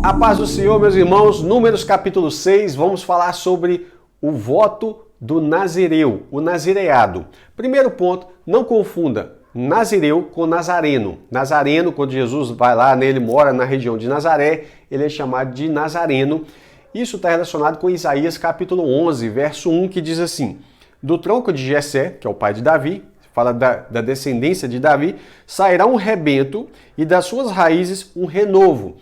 A paz do Senhor, meus irmãos, Números capítulo 6, vamos falar sobre o voto do nazireu, o nazireado. Primeiro ponto, não confunda nazireu com nazareno. Nazareno, quando Jesus vai lá, ele mora na região de Nazaré, ele é chamado de nazareno. Isso está relacionado com Isaías capítulo 11, verso 1, que diz assim: do tronco de Jessé, que é o pai de Davi, fala da descendência de Davi, sairá um rebento e das suas raízes um renovo.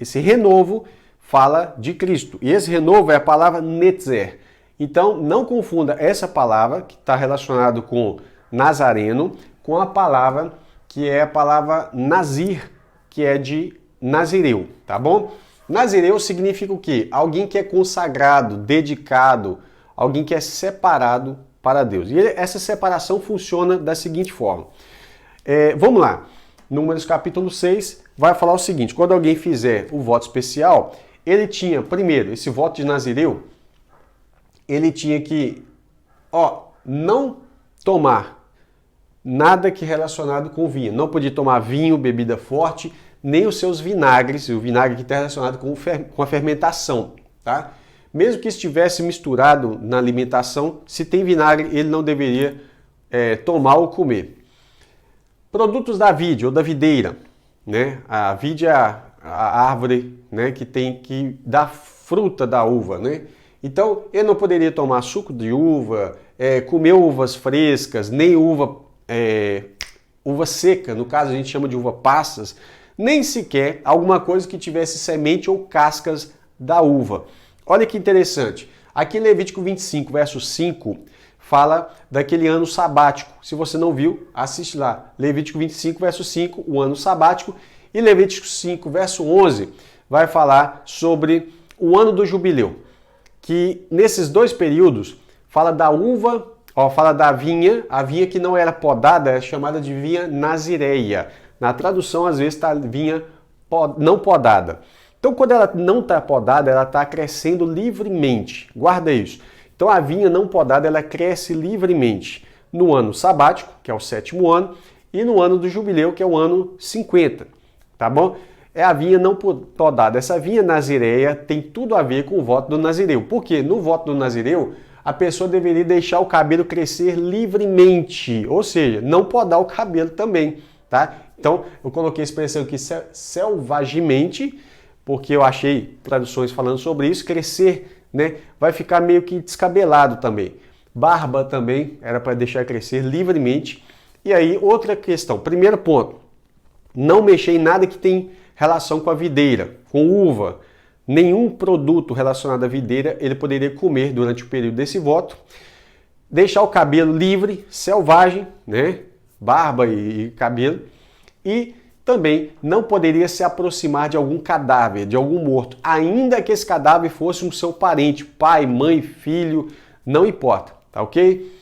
Esse renovo fala de Cristo. E esse renovo é a palavra netzer. Então, não confunda essa palavra, que está relacionada com nazareno, com a palavra que é a palavra nazir, que é de nazireu, tá bom? Nazireu significa o quê? Alguém que é consagrado, dedicado, alguém que é separado para Deus. E essa separação funciona da seguinte forma. Vamos lá. Números capítulo 6 vai falar o seguinte: quando alguém fizer o voto especial, ele tinha, primeiro, esse voto de nazireu, ele tinha que, não tomar nada que relacionado com vinho. Não podia tomar vinho, bebida forte, nem os seus vinagres, o vinagre que está relacionado com a fermentação, tá? Mesmo que estivesse misturado na alimentação, se tem vinagre, ele não deveria tomar ou comer. Produtos da vide ou da videira, né? A vide é a árvore, né, que dá fruta da uva, né? Então, ele não poderia tomar suco de uva, comer uvas frescas, nem uva seca, no caso a gente chama de uva passas, nem sequer alguma coisa que tivesse semente ou cascas da uva. Olha que interessante. Aqui em Levítico 25, verso 5, fala daquele ano sabático. Se você não viu, assiste lá. Levítico 25, verso 5, o ano sabático. E Levítico 5, verso 11, vai falar sobre o ano do jubileu. Que nesses dois períodos, fala da uva, fala da vinha. A vinha que não era podada é chamada de vinha nazireia. Na tradução, às vezes, está vinha não podada. Então, quando ela não está podada, ela está crescendo livremente. Guarda isso. Então, a vinha não podada, ela cresce livremente no ano sabático, que é o 7º ano, e no ano do jubileu, que é o ano 50, tá bom? É a vinha não podada. Essa vinha nazireia tem tudo a ver com o voto do nazireu. Por quê? No voto do nazireu, a pessoa deveria deixar o cabelo crescer livremente, ou seja, não podar o cabelo também, tá? Então, eu coloquei a expressão aqui selvagemente, porque eu achei traduções falando sobre isso, crescer, né, vai ficar meio que descabelado também. Barba também era para deixar crescer livremente. E aí, outra questão. Primeiro ponto, não mexer em nada que tem relação com a videira, com uva. Nenhum produto relacionado à videira ele poderia comer durante o período desse voto. Deixar o cabelo livre, selvagem, né, barba e cabelo. E também não poderia se aproximar de algum cadáver, de algum morto, ainda que esse cadáver fosse um seu parente, pai, mãe, filho, não importa, tá ok?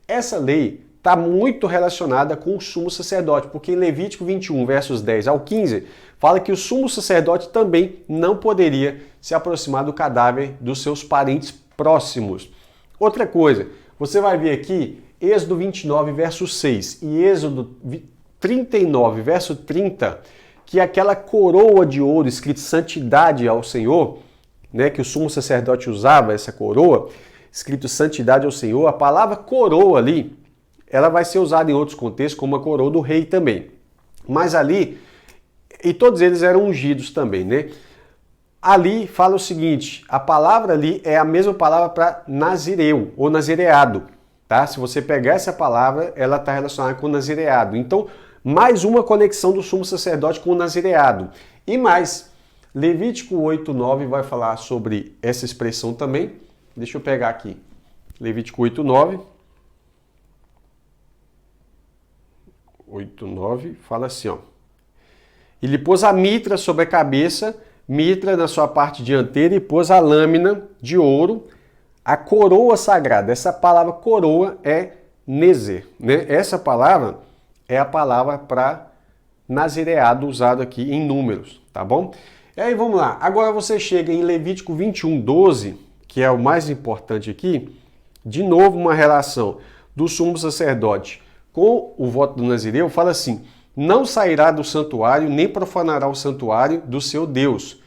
Essa lei está muito relacionada com o sumo sacerdote, porque em Levítico 21, versos 10 ao 15, fala que o sumo sacerdote também não poderia se aproximar do cadáver dos seus parentes próximos. Outra coisa, você vai ver aqui Êxodo 29, verso 6 e Êxodo 39, verso 30, que aquela coroa de ouro escrito santidade ao Senhor, né, que o sumo sacerdote usava, essa coroa, escrito santidade ao Senhor, a palavra coroa ali, ela vai ser usada em outros contextos como a coroa do rei também. Mas ali, e todos eles eram ungidos também, né? Ali fala o seguinte, a palavra ali é a mesma palavra para nazireu ou nazireado, tá? Se você pegar essa palavra, ela está relacionada com nazireado. Então, mais uma conexão do sumo sacerdote com o nazireado. E mais, Levítico 8, 9 vai falar sobre essa expressão também. Deixa eu pegar aqui. Levítico 8, 9. 8, 9 fala assim, ó. Ele pôs a mitra sobre a cabeça, mitra na sua parte dianteira, e pôs a lâmina de ouro, a coroa sagrada. Essa palavra coroa é nezer, né? Essa palavra é a palavra para nazireado usado aqui em Números, tá bom? E aí vamos lá, agora você chega em Levítico 21, 12, que é o mais importante aqui, de novo uma relação do sumo sacerdote com o voto do nazireu, fala assim: não sairá do santuário, nem profanará o santuário do seu Deus.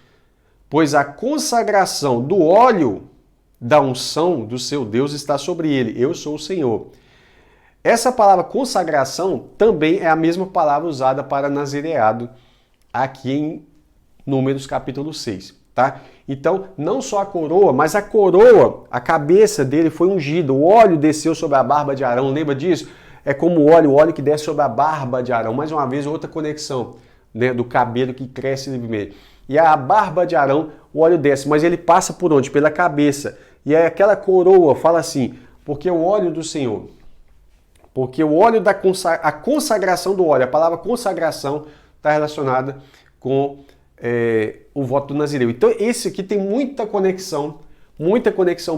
pois a consagração do óleo da unção do seu Deus está sobre ele. Eu sou o Senhor. Essa palavra consagração também é a mesma palavra usada para nazireado aqui em Números capítulo 6, tá? Então, não só a coroa, mas a coroa, a cabeça dele foi ungida, o óleo desceu sobre a barba de Arão, lembra disso? É como o óleo que desce sobre a barba de Arão. Mais uma vez, outra conexão, né, do cabelo que cresce livremente. E a barba de Arão, o óleo desce, mas ele passa por onde? Pela cabeça. E aí aquela coroa fala assim, porque o óleo do Senhor, porque o óleo da a consagração do óleo, a palavra consagração está relacionada com o voto do Nazireu. Então esse aqui tem muita conexão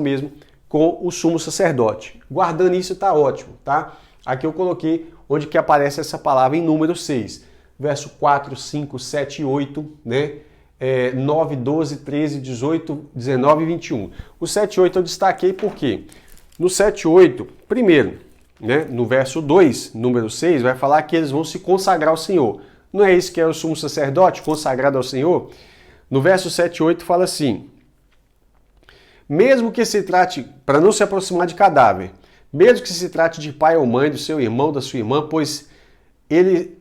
mesmo com o sumo sacerdote. Guardando isso está ótimo, tá? Aqui eu coloquei onde que aparece essa palavra em número 6, verso 4, 5, 7 e 8, né? 9, 12, 13, 18, 19 e 21. O 7 e 8 eu destaquei porque no 7 e 8, primeiro, né, no verso 2, número 6, vai falar que eles vão se consagrar ao Senhor. Não é isso que é o sumo sacerdote, consagrado ao Senhor? No verso 7 e 8 fala assim, mesmo que se trate, para não se aproximar de cadáver, mesmo que se trate de pai ou mãe, do seu irmão, da sua irmã, pois ele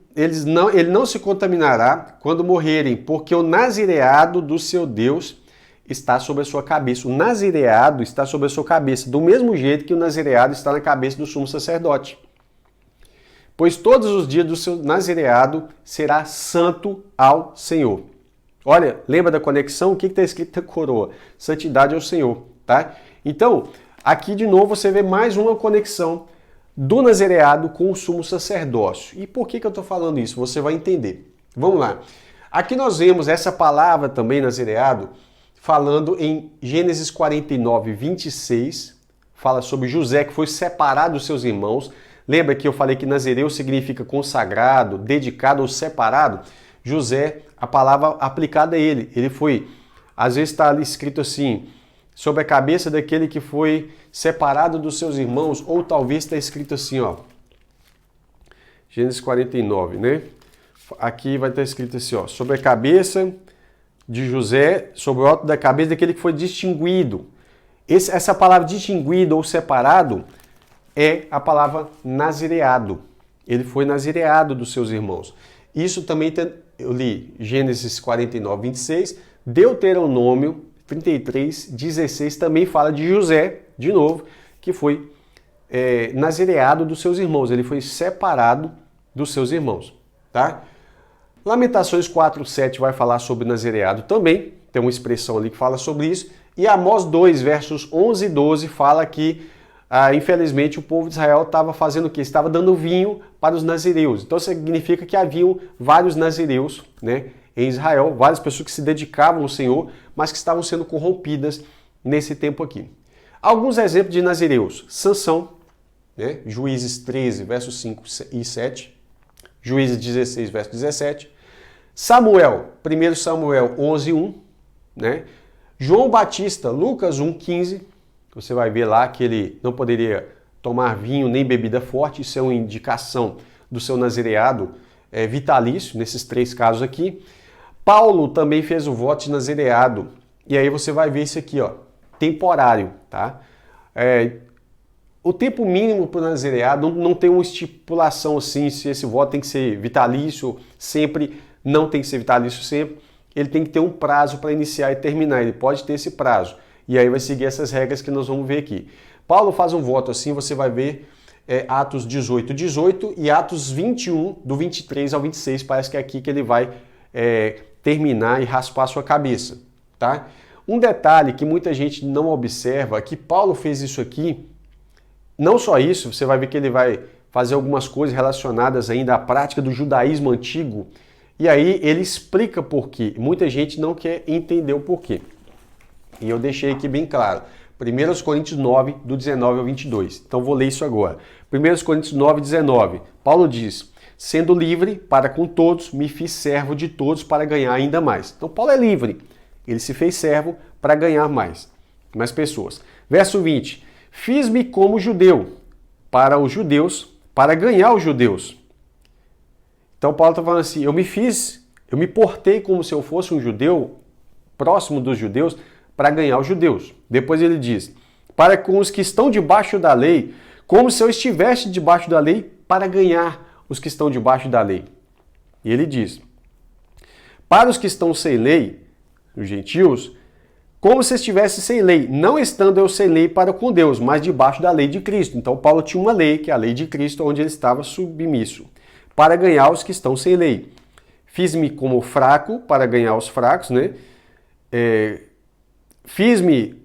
não se contaminará quando morrerem, porque o nazireado do seu Deus está sobre a sua cabeça. O nazireado está sobre a sua cabeça, do mesmo jeito que o nazireado está na cabeça do sumo sacerdote. Pois todos os dias do seu nazireado será santo ao Senhor. Olha, lembra da conexão? O que está escrito na coroa? Santidade ao Senhor, tá? Então, aqui de novo você vê mais uma conexão do nazireado com o sumo sacerdócio. E por que eu estou falando isso? Você vai entender. Vamos lá. Aqui nós vemos essa palavra também, nazireado, falando em Gênesis 49, 26, fala sobre José que foi separado dos seus irmãos. Lembra que eu falei que nazireu significa consagrado, dedicado ou separado? José, a palavra aplicada a ele. Ele foi, às vezes está ali escrito assim, sobre a cabeça daquele que foi separado dos seus irmãos, ou talvez está escrito assim, ó, Gênesis 49, né? Aqui vai estar escrito assim, ó, sobre a cabeça de José, sobre o alto da cabeça daquele que foi distinguido. Essa palavra distinguido ou separado é a palavra nazireado. Ele foi nazireado dos seus irmãos. Isso também eu li Gênesis 49, 26, Deuteronômio 33, 16 também fala de José, de novo, que foi nazireado dos seus irmãos. Ele foi separado dos seus irmãos, tá? Lamentações 4, 7 vai falar sobre nazireado também, tem uma expressão ali que fala sobre isso. E Amós 2, versos 11 e 12 fala que, infelizmente, o povo de Israel estava fazendo o quê? Estava dando vinho para os nazireus. Então significa que haviam vários nazireus, né, em Israel, várias pessoas que se dedicavam ao Senhor, mas que estavam sendo corrompidas nesse tempo aqui. Alguns exemplos de nazireus. Sansão, né, Juízes 13, versos 5 e 7. Juízes 16, verso 17. Samuel, 1 Samuel 11, 1. Né? João Batista, Lucas 1, 15. Você vai ver lá que ele não poderia tomar vinho nem bebida forte. Isso é uma indicação do seu nazireado vitalício, nesses 3 casos aqui. Paulo também fez o voto de nazireado. E aí você vai ver isso aqui, ó, temporário, tá? O tempo mínimo para o nazireado não tem uma estipulação assim, se esse voto tem que ser vitalício sempre, não tem que ser vitalício sempre. Ele tem que ter um prazo para iniciar e terminar, ele pode ter esse prazo. E aí vai seguir essas regras que nós vamos ver aqui. Paulo faz um voto assim, você vai ver Atos 18, 18 e Atos 21, do 23 ao 26, parece que é aqui que ele vai terminar e raspar a sua cabeça, tá? Um detalhe que muita gente não observa é que Paulo fez isso aqui, não só isso, você vai ver que ele vai fazer algumas coisas relacionadas ainda à prática do judaísmo antigo, e aí ele explica por quê. Muita gente não quer entender o porquê. E eu deixei aqui bem claro. 1 Coríntios 9, do 19 ao 22. Então vou ler isso agora. 1 Coríntios 9, 19. Paulo diz, sendo livre para com todos, me fiz servo de todos para ganhar ainda mais. Então Paulo é livre. Ele se fez servo para ganhar mais pessoas. Verso 20. Fiz-me como judeu para os judeus, para ganhar os judeus. Então Paulo está falando assim, eu me portei como se eu fosse um judeu próximo dos judeus para ganhar os judeus. Depois ele diz, para com os que estão debaixo da lei, como se eu estivesse debaixo da lei para ganhar os que estão debaixo da lei. E ele diz, para os que estão sem lei, os gentios, como se estivesse sem lei, não estando eu sem lei para com Deus, mas debaixo da lei de Cristo. Então Paulo tinha uma lei, que é a lei de Cristo, onde ele estava submisso, para ganhar os que estão sem lei. Fiz-me como fraco para ganhar os fracos, né? Fiz-me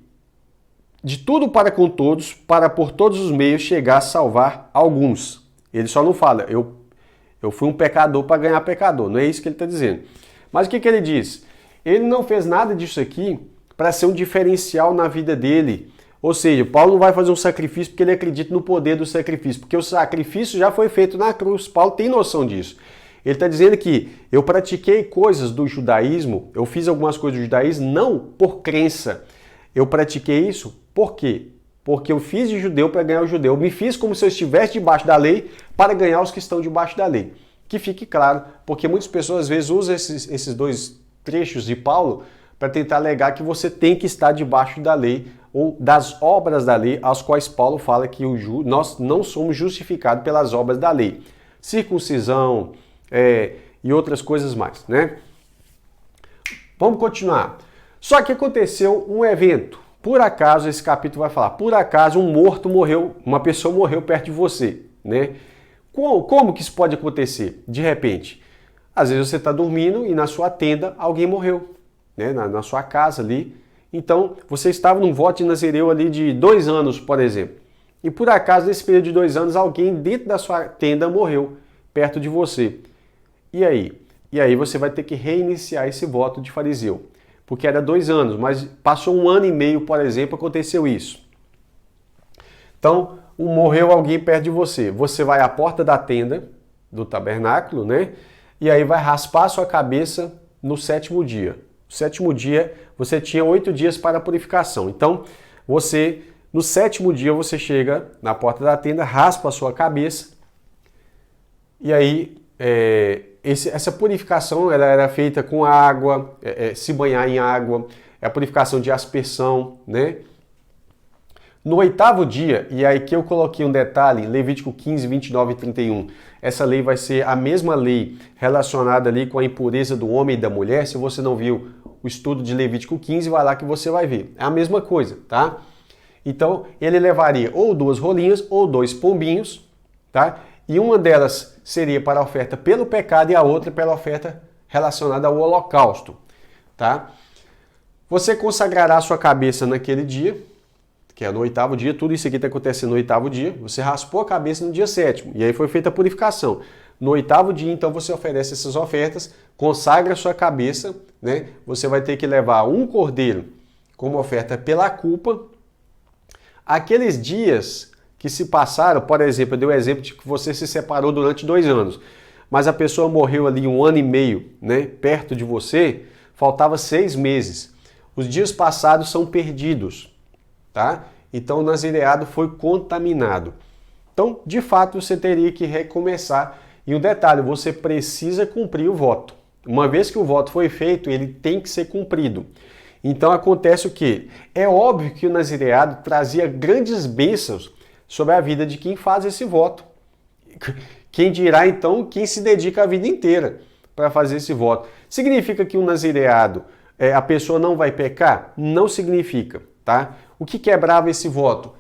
de tudo para com todos, para por todos os meios chegar a salvar alguns. Ele só não fala, eu fui um pecador para ganhar pecador, não é isso que ele está dizendo. Mas o que ele diz? Ele não fez nada disso aqui para ser um diferencial na vida dele. Ou seja, Paulo não vai fazer um sacrifício porque ele acredita no poder do sacrifício, porque o sacrifício já foi feito na cruz. Paulo tem noção disso. Ele está dizendo que eu pratiquei coisas do judaísmo, eu fiz algumas coisas do judaísmo não por crença. Eu pratiquei isso por quê? Porque eu fiz de judeu para ganhar o judeu. Eu me fiz como se eu estivesse debaixo da lei para ganhar os que estão debaixo da lei. Que fique claro, porque muitas pessoas às vezes usam esses dois trechos de Paulo para tentar alegar que você tem que estar debaixo da lei ou das obras da lei, às quais Paulo fala que nós não somos justificados pelas obras da lei. Circuncisão e outras coisas mais, né? Vamos continuar. Só que aconteceu um evento. Por acaso, esse capítulo vai falar, por acaso um morto morreu, uma pessoa morreu perto de você, né? Como que isso pode acontecer? De repente, às vezes você está dormindo e na sua tenda alguém morreu, né? Na sua casa ali. Então, você estava num voto de Nazireu ali de 2 anos, por exemplo. E por acaso, nesse período de 2 anos, alguém dentro da sua tenda morreu perto de você. E aí? E aí você vai ter que reiniciar esse voto de fariseu. Porque era 2 anos, mas passou 1 ano e meio, por exemplo, aconteceu isso. Então, morreu alguém perto de você. Você vai à porta da tenda, do tabernáculo, né? E aí vai raspar a sua cabeça no 7º dia. No 7º dia, você tinha 8 dias para a purificação. Então, no 7º dia, você chega na porta da tenda, raspa a sua cabeça. E aí, essa purificação ela era feita com água, se banhar em água, é a purificação de aspersão, né? No 8º dia, e aí que eu coloquei um detalhe, Levítico 15, 29 e 31, essa lei vai ser a mesma lei relacionada ali com a impureza do homem e da mulher. Se você não viu o estudo de Levítico 15, vai lá que você vai ver. É a mesma coisa, tá? Então, ele levaria ou 2 rolinhas ou 2 pombinhos, tá? E uma delas seria para a oferta pelo pecado e a outra pela oferta relacionada ao holocausto, tá? Você consagrará a sua cabeça naquele dia, que é no 8º dia, tudo isso aqui está acontecendo no 8º dia, você raspou a cabeça no dia 7º, e aí foi feita a purificação. No 8º dia, então, você oferece essas ofertas, consagra a sua cabeça, né? Você vai ter que levar um cordeiro como oferta pela culpa. Aqueles dias que se passaram, por exemplo, eu dei o exemplo de que você se separou durante 2 anos, mas a pessoa morreu ali 1 ano e meio, né, perto de você, faltava 6 meses. Os dias passados são perdidos, tá? Então o nazireado foi contaminado. Então, de fato, você teria que recomeçar. E um detalhe, você precisa cumprir o voto. Uma vez que o voto foi feito, ele tem que ser cumprido. Então acontece o quê? É óbvio que o nazireado trazia grandes bênçãos sobre a vida de quem faz esse voto. Quem dirá, então, quem se dedica a vida inteira para fazer esse voto. Significa que um nazireado, a pessoa não vai pecar? Não significa, tá? O que quebrava esse voto?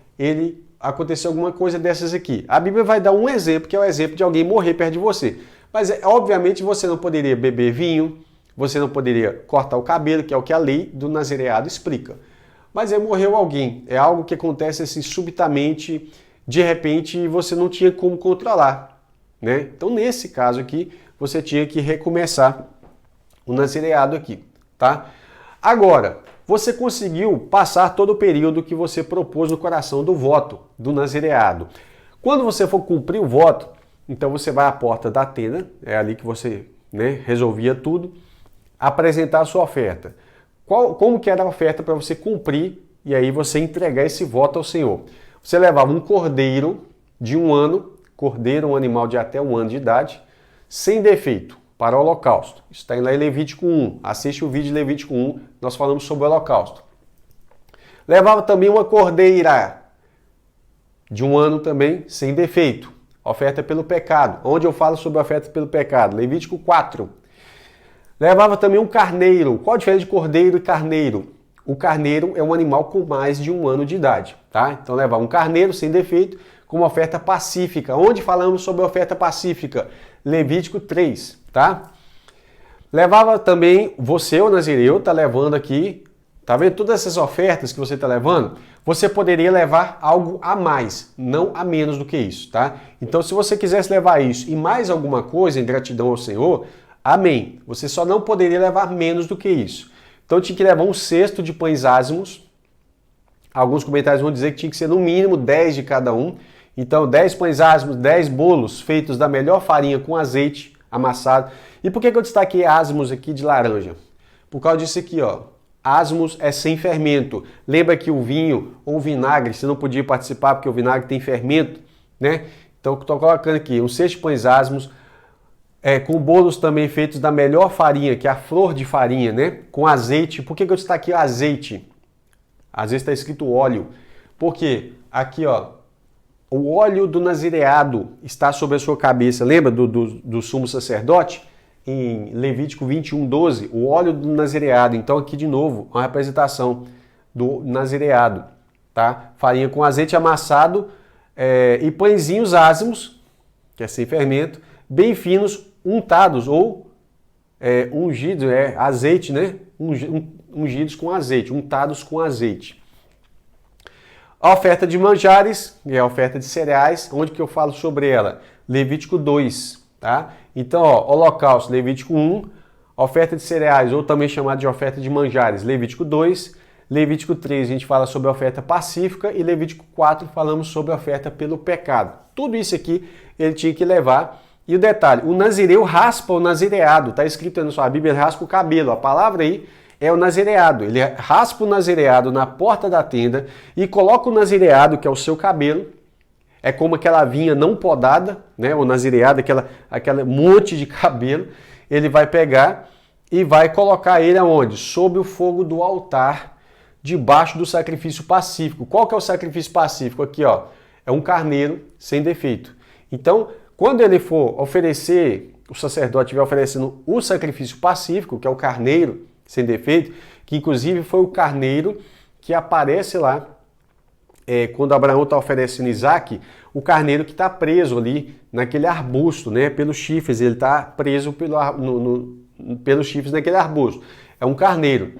Aconteceu alguma coisa dessas aqui. A Bíblia vai dar um exemplo, que é o exemplo de alguém morrer perto de você. Mas, obviamente, você não poderia beber vinho, você não poderia cortar o cabelo, que é o que a lei do nazireado explica. Mas morreu alguém, é algo que acontece assim subitamente, de repente, e você não tinha como controlar, né? Então, nesse caso aqui, você tinha que recomeçar o nazireado aqui, tá? Agora, você conseguiu passar todo o período que você propôs no coração do voto, do nazireado. Quando você for cumprir o voto, então você vai à porta da tenda, é ali que você, né, resolvia tudo, apresentar a sua oferta. Como que era a oferta para você cumprir e aí você entregar esse voto ao Senhor? Você levava um cordeiro de 1 ano, cordeiro, um animal de até 1 ano de idade, sem defeito, para o holocausto. Isso está lá em Levítico 1. Assiste o vídeo de Levítico 1, nós falamos sobre o holocausto. Levava também uma cordeira de 1 ano também, sem defeito. Oferta pelo pecado. Onde eu falo sobre oferta pelo pecado? Levítico 4. Levava também um carneiro. Qual a diferença de cordeiro e carneiro? O carneiro é um animal com mais de 1 ano de idade, tá? Então levava um carneiro sem defeito como oferta pacífica. Onde falamos sobre oferta pacífica? Levítico 3, tá? Levava também, você, o nazireu, tá levando aqui, tá vendo todas essas ofertas que você tá levando? Você poderia levar algo a mais, não a menos do que isso, tá? Então se você quisesse levar isso e mais alguma coisa em gratidão ao Senhor, amém. Você só não poderia levar menos do que isso. Então tinha que levar um cesto de pães ázimos. Alguns comentários vão dizer que tinha que ser no mínimo 10 de cada um. Então 10 pães ázimos, 10 bolos feitos da melhor farinha com azeite amassado. E por que eu destaquei ázimos aqui de laranja? Por causa disso aqui, ó. Ázimos é sem fermento. Lembra que o vinho ou o vinagre, você não podia participar porque o vinagre tem fermento, né? Então estou colocando aqui um cesto de pães ázimos, com bolos também feitos da melhor farinha, que é a flor de farinha, né? Com azeite. Por que eu destaquei o azeite? Às vezes está escrito óleo. Porque aqui, ó, o óleo do nazireado está sobre a sua cabeça. Lembra do sumo sacerdote? Em Levítico 21:12, o óleo do nazireado. Então aqui de novo, uma representação do nazireado, tá? Farinha com azeite amassado e pãezinhos ázimos, que é sem fermento, bem finos, untados ou ungidos, azeite, né? Ungidos com azeite, untados com azeite. A oferta de manjares, que é a oferta de cereais, onde que eu falo sobre ela? Levítico 2, tá? Então, ó, holocausto, Levítico 1, oferta de cereais, ou também chamada de oferta de manjares, Levítico 2, Levítico 3 a gente fala sobre a oferta pacífica e Levítico 4 falamos sobre a oferta pelo pecado. Tudo isso aqui ele tinha que levar. E o detalhe, o nazireu raspa o nazireado, está escrito aí na sua Bíblia, ele raspa o cabelo, a palavra aí é o nazireado, ele raspa o nazireado na porta da tenda e coloca o nazireado, que é o seu cabelo, é como aquela vinha não podada, né? O nazireado, aquela monte de cabelo, ele vai pegar e vai colocar ele aonde? Sob o fogo do altar, debaixo do sacrifício pacífico. Qual que é o sacrifício pacífico? Aqui, ó, é um carneiro sem defeito. Então, quando ele for oferecer, o sacerdote estiver oferecendo o sacrifício pacífico, que é o carneiro sem defeito, que inclusive foi o carneiro que aparece lá, quando Abraão está oferecendo Isaac, o carneiro que está preso ali naquele arbusto, né, pelos chifres, ele está preso pelos chifres naquele arbusto. É um carneiro.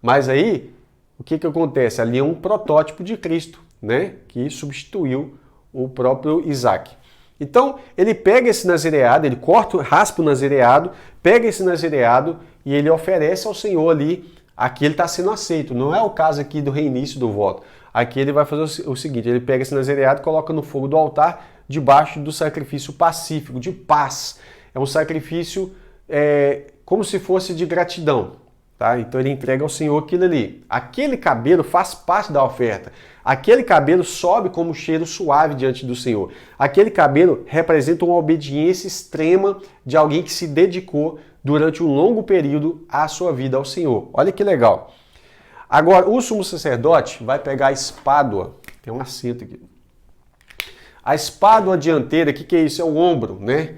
Mas aí, o que acontece? Ali é um protótipo de Cristo, né, que substituiu o próprio Isaac. Então, ele pega esse nazireado, ele raspa o nazireado, pega esse nazireado e ele oferece ao Senhor ali. Aqui ele está sendo aceito, não é o caso aqui do reinício do voto. Aqui ele vai fazer o seguinte, ele pega esse nazireado e coloca no fogo do altar, debaixo do sacrifício pacífico, de paz. É um sacrifício como se fosse de gratidão. Tá? Então ele entrega ao Senhor aquilo ali. Aquele cabelo faz parte da oferta. Aquele cabelo sobe como cheiro suave diante do Senhor. Aquele cabelo representa uma obediência extrema de alguém que se dedicou durante um longo período à sua vida ao Senhor. Olha que legal. Agora, o sumo sacerdote vai pegar a espádua. Tem um acento aqui. A espádua dianteira, o que é isso? É o ombro, né?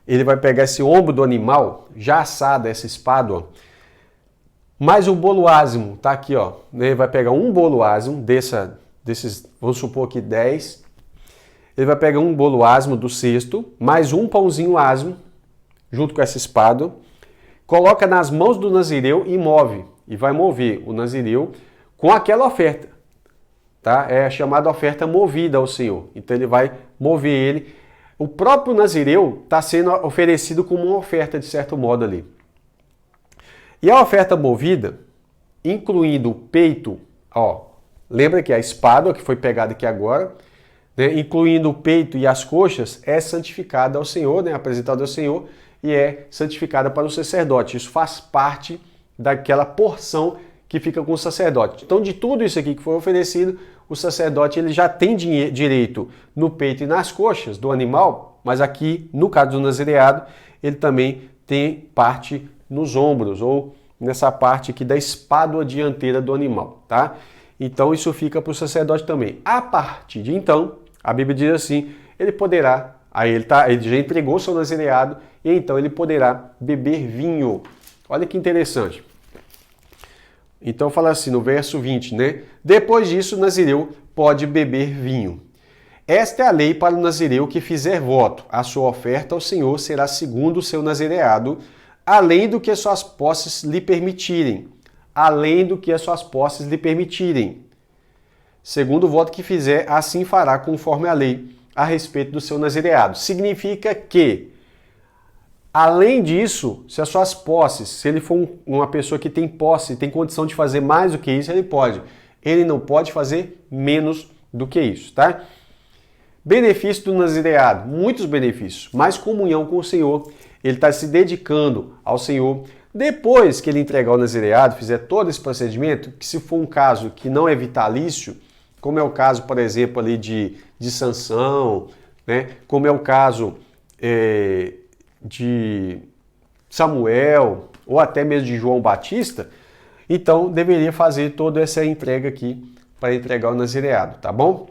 Ele vai pegar esse ombro do animal, já assada essa espádua, mais o bolo ázimo, tá aqui, ó. Ele vai pegar um bolo ázimo desses, vamos supor aqui 10. Ele vai pegar um bolo ázimo do cesto, mais um pãozinho ázimo, junto com essa espádua, coloca nas mãos do nazireu e move. E vai mover o nazireu com aquela oferta, tá? É a chamada oferta movida ao Senhor. Então ele vai mover ele. O próprio nazireu está sendo oferecido como uma oferta, de certo modo ali. E a oferta movida, incluindo o peito, ó, lembra que a espádua que foi pegada aqui agora, né, incluindo o peito e as coxas, é santificada ao Senhor, né, apresentada ao Senhor, e é santificada para o sacerdote. Isso faz parte daquela porção que fica com o sacerdote. Então, de tudo isso aqui que foi oferecido, o sacerdote ele já tem direito no peito e nas coxas do animal, mas aqui, no caso do nazireado, ele também tem parte nos ombros ou nessa parte aqui da espádua dianteira do animal, tá? Então isso fica para o sacerdote também. A partir de então, a Bíblia diz assim, ele poderá, ele já entregou seu nazireado, e então ele poderá beber vinho. Olha que interessante. Então fala assim no verso 20, né? Depois disso, o nazireu pode beber vinho. Esta é a lei para o nazireu que fizer voto. A sua oferta ao Senhor será segundo o seu nazireado, além do que suas posses lhe permitirem. Além do que as suas posses lhe permitirem. Segundo o voto que fizer, assim fará conforme a lei a respeito do seu nazireado. Significa que, além disso, se as suas posses, se ele for uma pessoa que tem posse, tem condição de fazer mais do que isso, ele pode. Ele não pode fazer menos do que isso, tá? Benefício do nazireado, muitos benefícios. Mais comunhão com o Senhor, ele está se dedicando ao Senhor. Depois que ele entregar o nazireado, fizer todo esse procedimento, que se for um caso que não é vitalício, como é o caso, por exemplo, ali de Sansão, né? Como é o caso de Samuel, ou até mesmo de João Batista, então deveria fazer toda essa entrega aqui para entregar o nazireado, tá bom?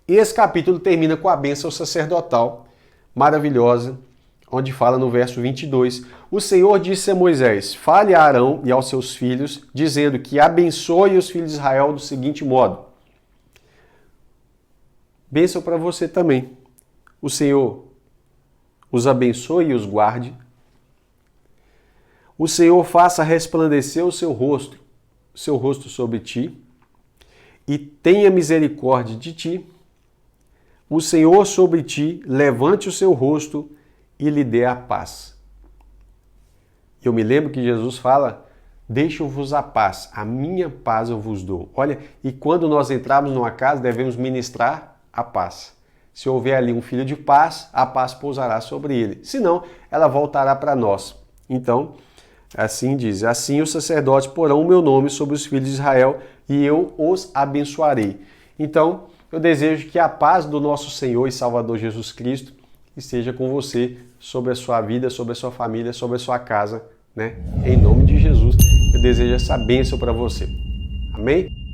E esse capítulo termina com a bênção sacerdotal maravilhosa, onde fala no verso 22, o Senhor disse a Moisés, fale a Arão e aos seus filhos, dizendo que abençoe os filhos de Israel do seguinte modo. Bênção para você também. O Senhor os abençoe e os guarde. O Senhor faça resplandecer o seu rosto sobre ti, e tenha misericórdia de ti. O Senhor sobre ti levante o seu rosto e lhe dê a paz. Eu me lembro que Jesus fala, deixo-vos a paz, a minha paz eu vos dou. Olha, e quando nós entrarmos numa casa, devemos ministrar a paz. Se houver ali um filho de paz, a paz pousará sobre ele. Senão, ela voltará para nós. Então, assim diz, assim os sacerdotes porão o meu nome sobre os filhos de Israel e eu os abençoarei. Então, eu desejo que a paz do nosso Senhor e Salvador Jesus Cristo esteja com você, sobre a sua vida, sobre a sua família, sobre a sua casa, né? Em nome de Jesus, eu desejo essa bênção para você. Amém?